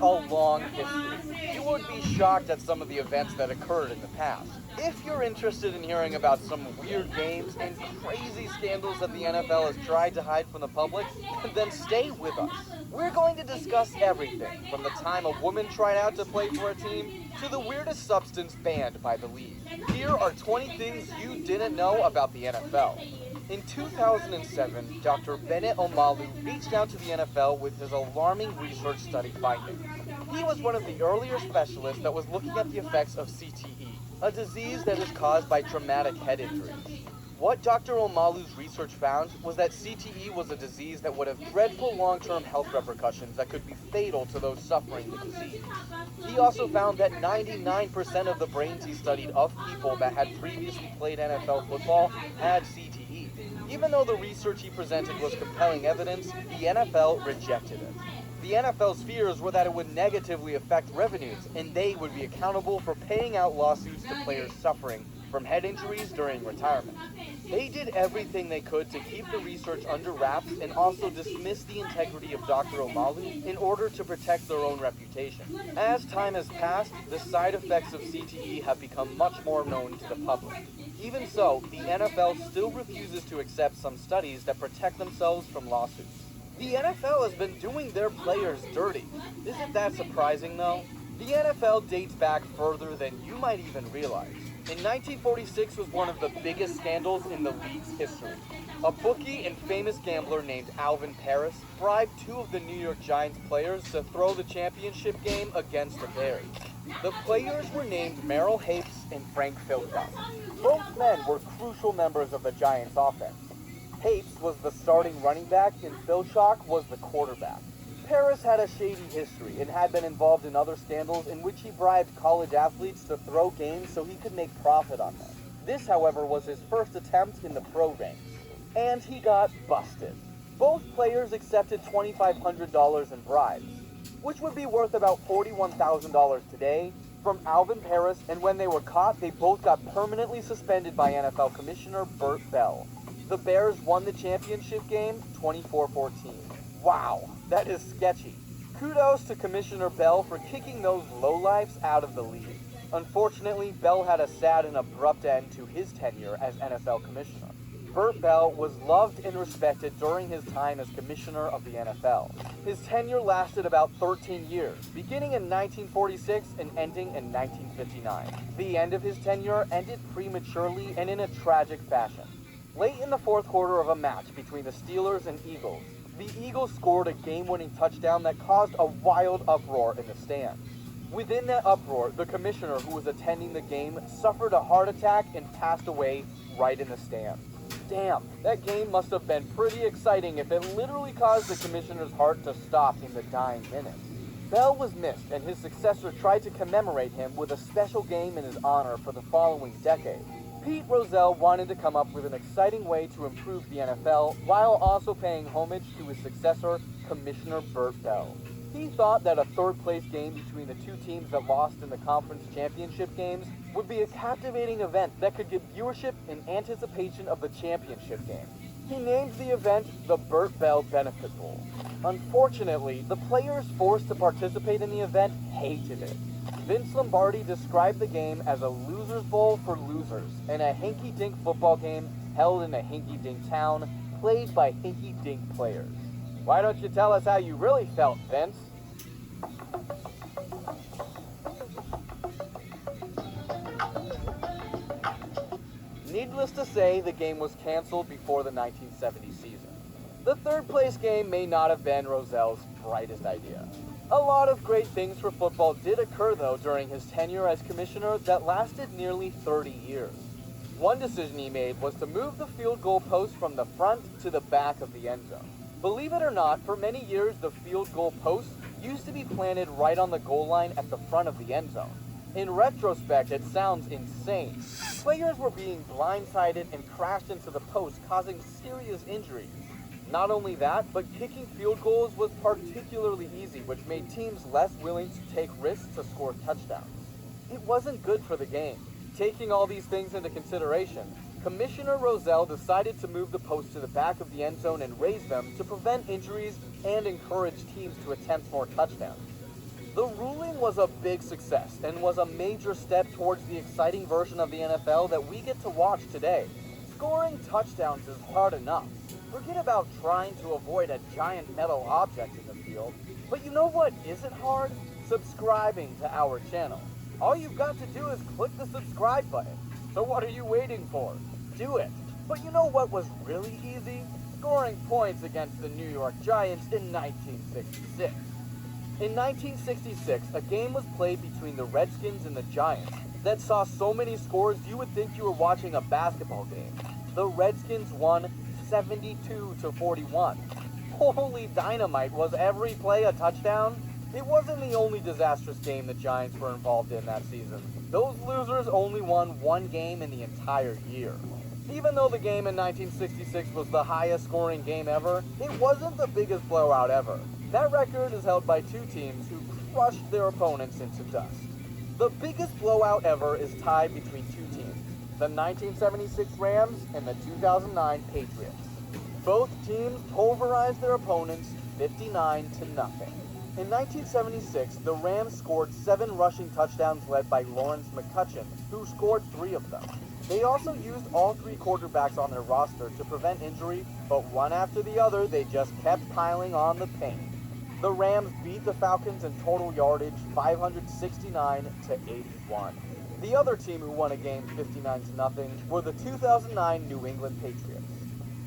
a long history. You would be shocked at some of the events that occurred in the past. If you're interested in hearing about some weird games and crazy scandals that the NFL has tried to hide from the public, then stay with us. We're going to discuss everything from the time a woman tried out to play for a team to the weirdest substance banned by the league. Here are 20 things you didn't know about the NFL. In 2007, Dr. Bennett Omalu reached out to the NFL with his alarming research study findings. He was one of the earlier specialists that was looking at the effects of CTE, a disease that is caused by traumatic head injuries. What Dr. Omalu's research found was that CTE was a disease that would have dreadful long-term health repercussions that could be fatal to those suffering the disease. He also found that 99% of the brains he studied of people that had previously played NFL football had CTE. Even though the research he presented was compelling evidence, the NFL rejected it. The NFL's fears were that it would negatively affect revenues, and they would be accountable for paying out lawsuits to players suffering from head injuries during retirement. They did everything they could to keep the research under wraps and also dismiss the integrity of Dr. Omalu in order to protect their own reputation. As time has passed, the side effects of CTE have become much more known to the public. Even so, the NFL still refuses to accept some studies that protect themselves from lawsuits. The NFL has been doing their players dirty. Isn't that surprising though? The NFL dates back further than you might even realize. In 1946 was one of the biggest scandals in the league's history. A bookie and famous gambler named Alvin Paris bribed two of the New York Giants players to throw the championship game against the Bears. The players were named Merrill Hapes and Frank Philcock. Both men were crucial members of the Giants' offense. Hapes was the starting running back and Philcock was the quarterback. Paris had a shady history and had been involved in other scandals in which he bribed college athletes to throw games so he could make profit on them. This, however, was his first attempt in the pro ranks. And he got busted. Both players accepted $2,500 in bribes, which would be worth about $41,000 today, from Alvin Paris, and when they were caught, they both got permanently suspended by NFL Commissioner Burt Bell. The Bears won the championship game 24-14. Wow, that is sketchy. Kudos to Commissioner Bell for kicking those lowlifes out of the league. Unfortunately, Bell had a sad and abrupt end to his tenure as NFL Commissioner. Burt Bell was loved and respected during his time as Commissioner of the NFL. His tenure lasted about 13 years, beginning in 1946 and ending in 1959. The end of his tenure ended prematurely and in a tragic fashion. Late in the fourth quarter of a match between the Steelers and Eagles, the Eagles scored a game-winning touchdown that caused a wild uproar in the stands. Within that uproar, the commissioner who was attending the game suffered a heart attack and passed away right in the stands. Damn, that game must have been pretty exciting if it literally caused the commissioner's heart to stop in the dying minutes. Bell was missed, and his successor tried to commemorate him with a special game in his honor for the following decade. Pete Rozelle wanted to come up with an exciting way to improve the NFL while also paying homage to his successor, Commissioner Burt Bell. He thought that a third-place game between the two teams that lost in the conference championship games would be a captivating event that could give viewership in anticipation of the championship game. He named the event the Burt Bell Benefit Bowl. Unfortunately, the players forced to participate in the event hated it. Vince Lombardi described the game as a loser's bowl for losers and a hinky-dink football game held in a hinky-dink town played by hinky-dink players. Why don't you tell us how you really felt, Vince? Needless to say, the game was canceled before the 1970 season. The third-place game may not have been Rozelle's brightest idea. A lot of great things for football did occur, though, during his tenure as commissioner that lasted nearly 30 years. One decision he made was to move the field goal post from the front to the back of the end zone. Believe it or not, for many years the field goal post used to be planted right on the goal line at the front of the end zone. In retrospect, it sounds insane. Players were being blindsided and crashed into the post, causing serious injuries. Not only that, but kicking field goals was particularly easy, which made teams less willing to take risks to score touchdowns. It wasn't good for the game. Taking all these things into consideration, Commissioner Rozelle decided to move the posts to the back of the end zone and raise them to prevent injuries and encourage teams to attempt more touchdowns. The ruling was a big success and was a major step towards the exciting version of the NFL that we get to watch today. Scoring touchdowns is hard enough. Forget about trying to avoid a giant metal object in the field. But you know what isn't hard? Subscribing to our channel. All you've got to do is click the subscribe button. So what are you waiting for? Do it. But you know what was really easy? Scoring points against the New York Giants in 1966. In 1966, a game was played between the Redskins and the Giants that saw so many scores you would think you were watching a basketball game. The Redskins won 72-41. Holy dynamite, was every play a touchdown? It wasn't the only disastrous game the Giants were involved in that season. Those losers only won one game in the entire year. Even though the game in 1966 was the highest scoring game ever, it wasn't the biggest blowout ever. That record is held by two teams who crushed their opponents into dust. The biggest blowout ever is tied between two teams, the 1976 Rams and the 2009 Patriots. Both teams pulverized their opponents 59-0. In 1976, the Rams scored 7 rushing touchdowns led by Lawrence McCutcheon, who scored 3 of them. They also used all 3 quarterbacks on their roster to prevent injury, but one after the other, they just kept piling on the pain. The Rams beat the Falcons in total yardage 569-81. The other team who won a game 59-0 were the 2009 New England Patriots.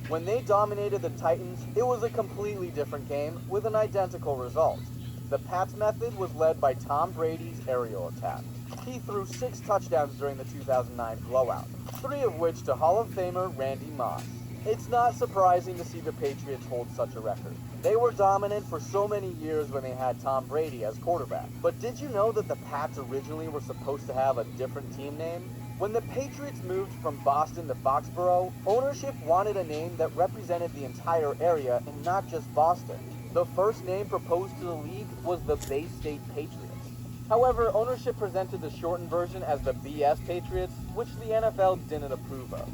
When they dominated the Titans, it was a completely different game with an identical result. The Pats method was led by Tom Brady's aerial attack. He threw 6 touchdowns during the 2009 blowout, 3 of which to Hall of Famer Randy Moss. It's not surprising to see the Patriots hold such a record. They were dominant for so many years when they had Tom Brady as quarterback. But did you know that the Pats originally were supposed to have a different team name? When the Patriots moved from Boston to Foxborough, ownership wanted a name that represented the entire area and not just Boston. The first name proposed to the league was the Bay State Patriots. However, ownership presented the shortened version as the BS Patriots, which the NFL didn't approve of.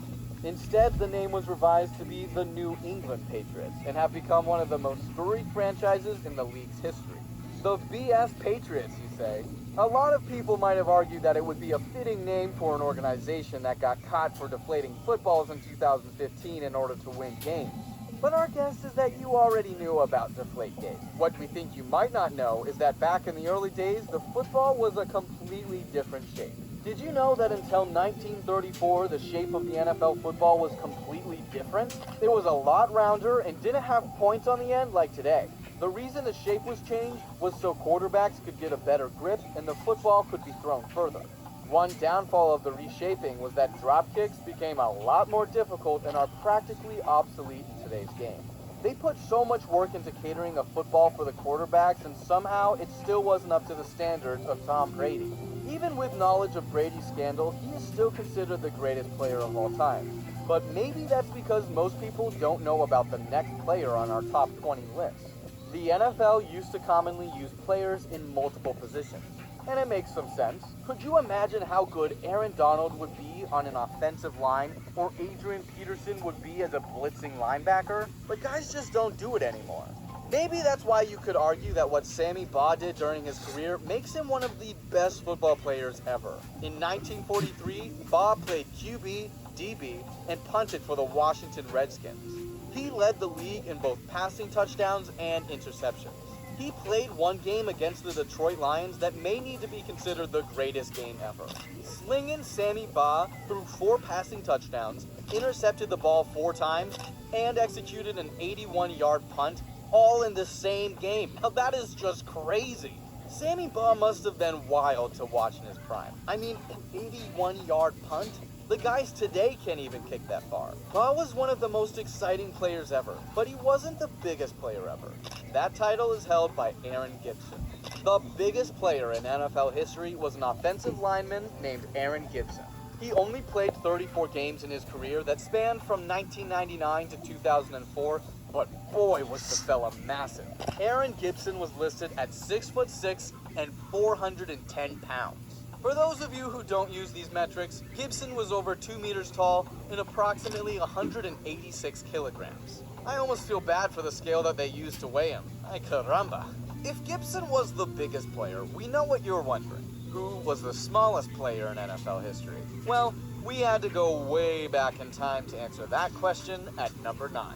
Instead, the name was revised to be the New England Patriots and have become one of the most storied franchises in the league's history. The BS Patriots, you say? A lot of people might have argued that it would be a fitting name for an organization that got caught for deflating footballs in 2015 in order to win games. But our guess is that you already knew about Deflategate. What we think you might not know is that back in the early days, the football was a completely different shape. Did you know that until 1934, the shape of the NFL football was completely different? It was a lot rounder and didn't have points on the end like today. The reason the shape was changed was so quarterbacks could get a better grip and the football could be thrown further. One downfall of the reshaping was that dropkicks became a lot more difficult and are practically obsolete in today's game. They put so much work into catering a football for the quarterbacks, and somehow it still wasn't up to the standards of Tom Brady. Even with knowledge of Brady's scandal, he is still considered the greatest player of all time. But maybe that's because most people don't know about the next player on our top 20 list. The NFL used to commonly use players in multiple positions, and it makes some sense. Could you imagine how good Aaron Donald would be on an offensive line, or Adrian Peterson would be as a blitzing linebacker? But guys just don't do it anymore. Maybe that's why you could argue that what Sammy Baugh did during his career makes him one of the best football players ever. In 1943, Baugh played QB, DB, and punted for the Washington Redskins. He led the league in both passing touchdowns and interceptions. He played one game against the Detroit Lions that may need to be considered the greatest game ever. Slingin' Sammy Baugh threw 4 passing touchdowns, intercepted the ball 4 times, and executed an 81-yard punt, all in the same game. Now that is just crazy. Sammy Baugh must have been wild to watch in his prime. I mean, an 81-yard punt? The guys today can't even kick that far. Baugh was one of the most exciting players ever, but he wasn't the biggest player ever. That title is held by Aaron Gibson. The biggest player in NFL history was an offensive lineman named Aaron Gibson. He only played 34 games in his career that spanned from 1999 to 2004, but boy was the fella massive. Aaron Gibson was listed at 6'6" and 410 pounds. For those of you who don't use these metrics, Gibson was over 2 meters tall and approximately 186 kilograms. I almost feel bad for the scale that they used to weigh him. Ay caramba. If Gibson was the biggest player, we know what you're wondering. Who was the smallest player in NFL history? Well, we had to go way back in time to answer that question at number 9.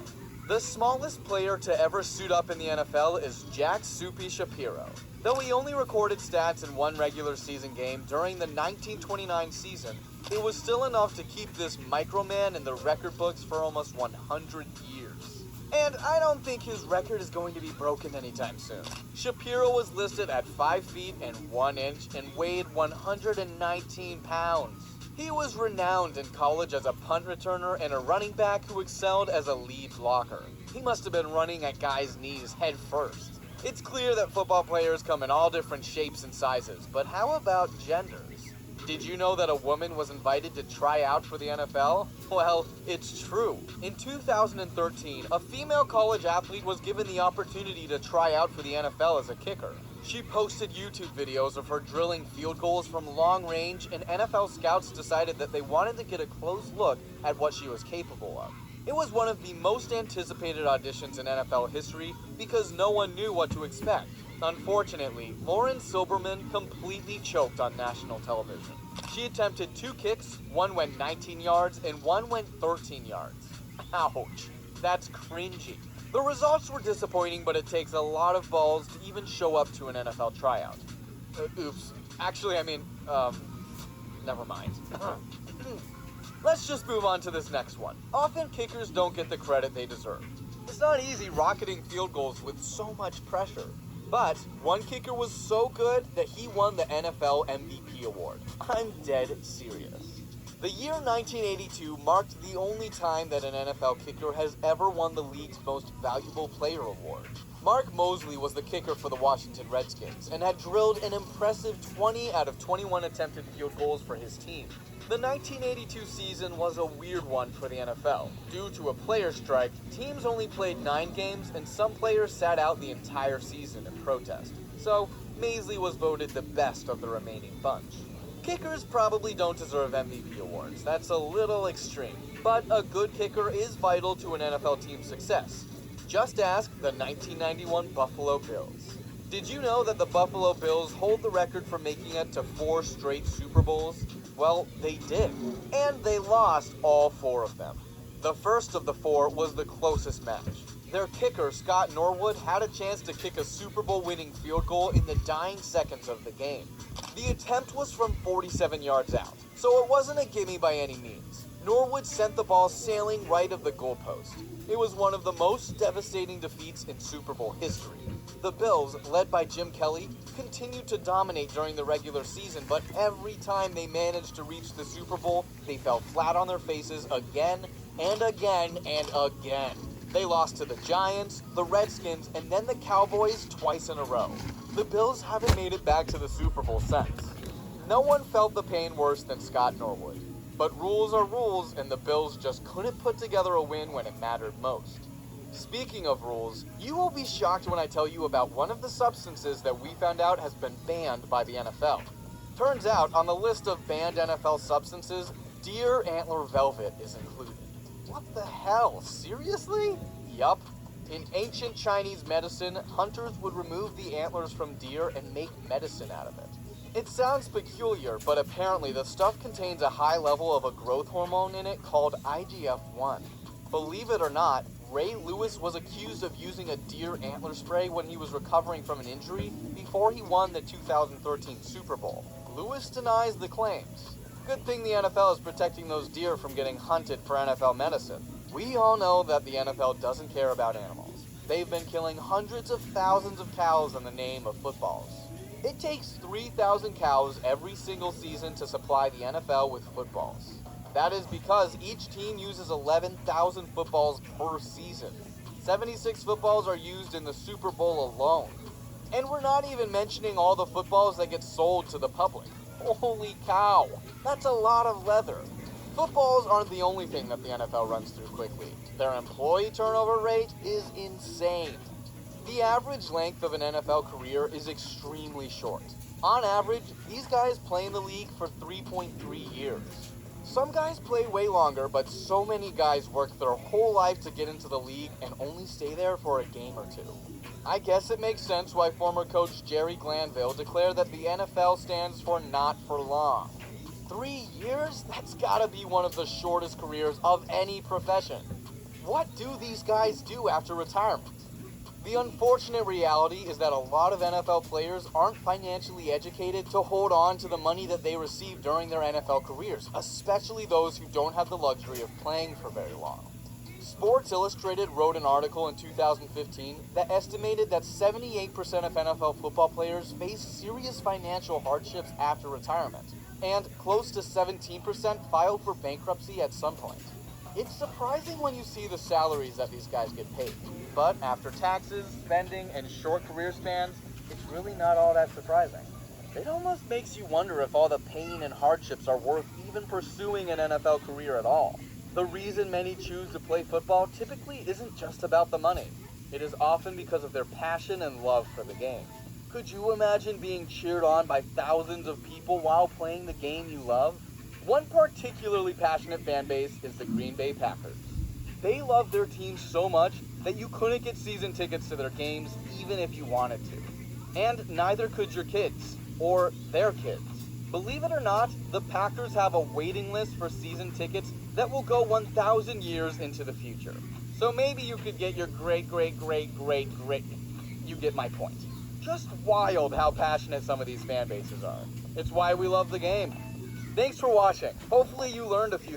The smallest player to ever suit up in the NFL is Jack "Soupy" Shapiro. Though he only recorded stats in one regular season game during the 1929 season, it was still enough to keep this microman in the record books for almost 100 years. And I don't think his record is going to be broken anytime soon. Shapiro was listed at 5 feet and 1 inch and weighed 119 pounds. He was renowned in college as a punt returner and a running back who excelled as a lead blocker. He must have been running at guys' knees head first. It's clear that football players come in all different shapes and sizes, but how about genders? Did you know that a woman was invited to try out for the NFL? Well, it's true. In 2013, a female college athlete was given the opportunity to try out for the NFL as a kicker. She posted YouTube videos of her drilling field goals from long range, and NFL scouts decided that they wanted to get a close look at what she was capable of. It was one of the most anticipated auditions in NFL history because no one knew what to expect. Unfortunately, Lauren Silberman completely choked on national television. She attempted 2 kicks, one went 19 yards and one went 13 yards. Ouch, that's cringy. The results were disappointing, but it takes a lot of balls to even show up to an NFL tryout. Oops. Actually, never mind. Let's just move on to this next one. Often kickers don't get the credit they deserve. It's not easy rocketing field goals with so much pressure. But one kicker was so good that he won the NFL MVP award. I'm dead serious. The year 1982 marked the only time that an NFL kicker has ever won the league's most valuable player award. Mark Mosley was the kicker for the Washington Redskins and had drilled an impressive 20 out of 21 attempted field goals for his team. The 1982 season was a weird one for the NFL. Due to a player strike, teams only played 9 games and some players sat out the entire season in protest. So, Mosley was voted the best of the remaining bunch. Kickers probably don't deserve MVP awards. That's a little extreme. But a good kicker is vital to an NFL team's success. Just ask the 1991 Buffalo Bills. Did you know that the Buffalo Bills hold the record for making it to 4 straight Super Bowls? Well, they did. And they lost all 4 of them. The first of the 4 was the closest match. Their kicker, Scott Norwood, had a chance to kick a Super Bowl winning field goal in the dying seconds of the game. The attempt was from 47 yards out, so it wasn't a gimme by any means. Norwood sent the ball sailing right of the goalpost. It was one of the most devastating defeats in Super Bowl history. The Bills, led by Jim Kelly, continued to dominate during the regular season, but every time they managed to reach the Super Bowl, they fell flat on their faces again and again and again. They lost to the Giants, the Redskins, and then the Cowboys twice in a row. The Bills haven't made it back to the Super Bowl since. No one felt the pain worse than Scott Norwood. But rules are rules, and the Bills just couldn't put together a win when it mattered most. Speaking of rules, you will be shocked when I tell you about one of the substances that we found out has been banned by the NFL. Turns out, on the list of banned NFL substances, deer antler velvet is included. What the hell? Seriously? Yup. In ancient Chinese medicine, hunters would remove the antlers from deer and make medicine out of it. It sounds peculiar, but apparently the stuff contains a high level of a growth hormone in it called IGF-1. Believe it or not, Ray Lewis was accused of using a deer antler spray when he was recovering from an injury before he won the 2013 Super Bowl. Lewis denies the claims. Good thing the NFL is protecting those deer from getting hunted for NFL medicine. We all know that the NFL doesn't care about animals. They've been killing hundreds of thousands of cows in the name of footballs. It takes 3,000 cows every single season to supply the NFL with footballs. That is because each team uses 11,000 footballs per season. 76 footballs are used in the Super Bowl alone. And we're not even mentioning all the footballs that get sold to the public. Holy cow, that's a lot of leather. Footballs aren't the only thing that the NFL runs through quickly. Their employee turnover rate is insane. The average length of an NFL career is extremely short. On average, these guys play in the league for 3.3 years. Some guys play way longer, but so many guys work their whole life to get into the league and only stay there for a game or two. I guess it makes sense why former coach Jerry Glanville declared that the NFL stands for not for long. 3 years? That's gotta be one of the shortest careers of any profession. What do these guys do after retirement? The unfortunate reality is that a lot of NFL players aren't financially educated to hold on to the money that they receive during their NFL careers, especially those who don't have the luxury of playing for very long. Sports Illustrated wrote an article in 2015 that estimated that 78% of NFL football players face serious financial hardships after retirement, and close to 17% filed for bankruptcy at some point. It's surprising when you see the salaries that these guys get paid, but after taxes, spending, and short career spans, it's really not all that surprising. It almost makes you wonder if all the pain and hardships are worth even pursuing an NFL career at all. The reason many choose to play football typically isn't just about the money. It is often because of their passion and love for the game. Could you imagine being cheered on by thousands of people while playing the game you love? One particularly passionate fan base is the Green Bay Packers. They love their team so much that you couldn't get season tickets to their games even if you wanted to. And neither could your kids, or their kids. Believe it or not, the Packers have a waiting list for season tickets that will go 1,000 years into the future. So maybe you could get your great, you get my point. Just wild how passionate some of these fan bases are. It's why we love the game. Thanks for watching. Hopefully you learned a few things.